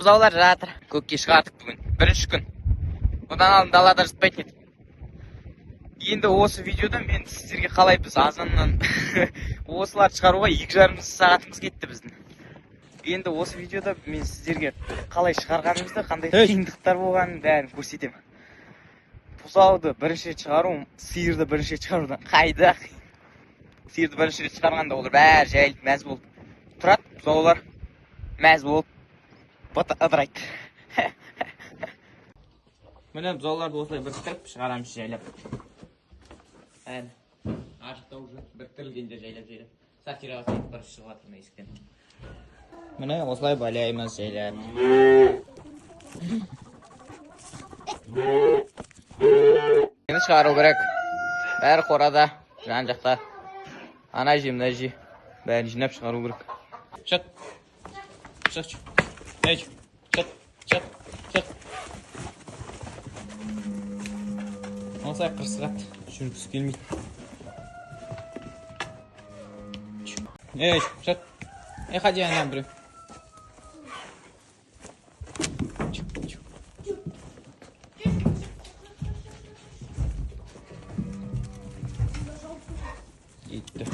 Бұзаулар жатыр. Көкке шығардық бүгін. Бірінші күн. Одан алдын далада жытпайтын едік. Енді осы видеода мен сіздерге қалай біз азаннан осыларды шығаруға 2,5 сағатымыз кетті біздің. Енді осы видеода мен сіздерге қалай шығарғанымызды, қандай қиындықтар болғанын бәрін көрсетемін. Бұзауды бірінші рет шығару, сиырды бірінші рет шығарудан қайда? Сиырды бірінші рет шығарғанда олар бәрі жайылып мәз болып тұрады. Бұзаулар мәз болып ыдырайды. Міне бұзауларды осылай біріктіріп шығарамыз жайлап. Әне, ашықта уже біріктірілгенде жайлап. Сатираға сайып бір шығып жатыр есіктен. Міне осылай байлаймыз жайлап. Мені шығару керек. Бәрі қорада, жан жақта. Ана жи, мына жи. Бәрін жинап шығару керек. Шыт. Шыт. Шыт. Шыт. Осылай қырсығат. Жүргісі келмейді. Шыт. Ходи, она, брю. Иди.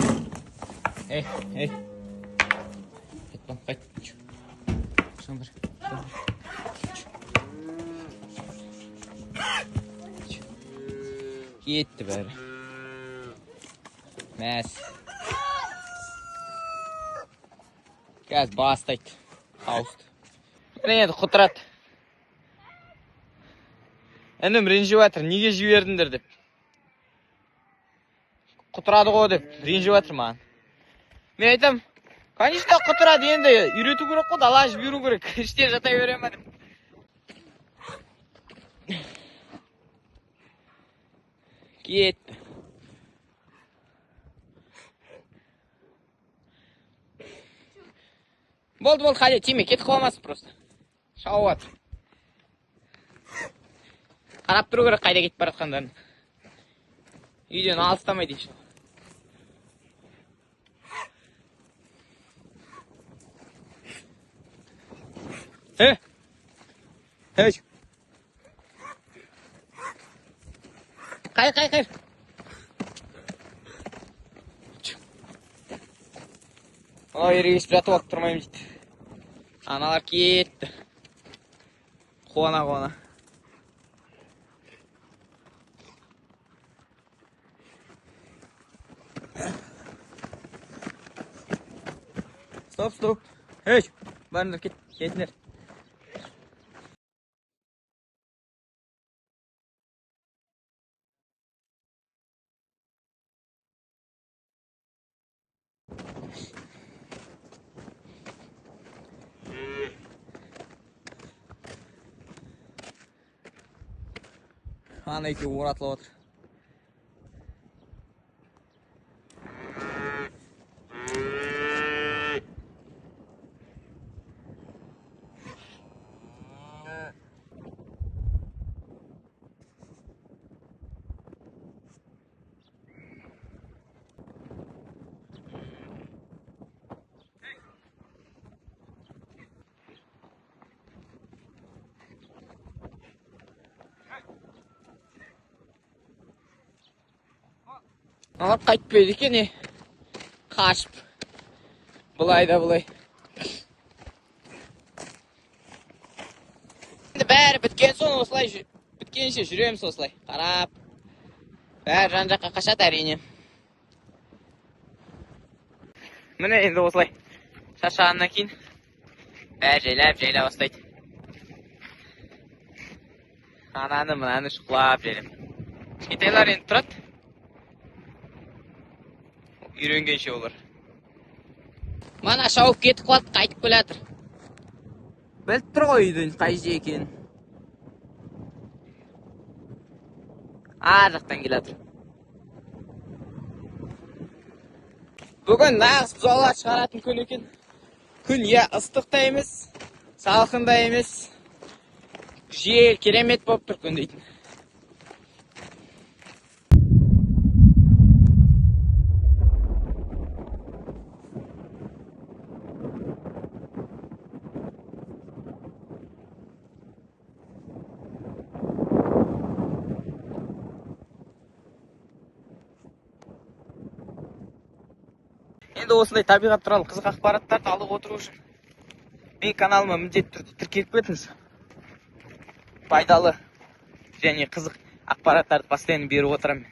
Эй. Қайт. Шындыр. Кетті бәрі. Мәс. Қазір бастайды. Қауысты. Енді құтырады. Інім ренжіп жатыр. Неге жібердіңдер деп. Құтырады ғой деп. Ренжіп жатыр маған. Мен айтам, конечно құтырады, енді үйрету керек қой, дала жіберу керек. Іште жата бере ма деп. Кетті. Болды, қали, тиме, кетіп қалмасын просто. Шауып жатыр. Қарап тұру керек қайда кетіп баратқандарын. Үйден алыстамайды иншалла. Қайыр. Ой, ерегесіп жатып алып тұрмайым дейді. Аналар кетті. Қуана. Стоп. Барыңдар, кетіңдер. Ана екеуі оратылып отыр. Алап қайтпайды екен, қашып. Бұлай. Енді бәрі біткен соң осылай, біткенше жүреміз осылай. Қарап. Бәрі жан жаққа қашады әрине. Міне енді осылай. Шашағаннан кейін бәрі жайлап бастайды. Мынаны шұқылап жайлап. Китайлар енді тұрады. Үйренгенше олар. Мана шауып кетіп қалады, қайтып келе жатыр. Біліп тұр ғой үйдің қай жер екенін. Ар жақтан келе жатыр. Бүгін нағыз бұзаулар шығаратын күн екен. Күн ыстық та емес, салқын да емес. Жел керемет болып тұр күн дейтін. Енді осындай табиғат туралы қызық ақпараттарды алып отыру үшін менің каналыма міндетті түрде тіркеліп кетіңіз. Пайдалы және қызық ақпараттарды постоянно беріп отырамын.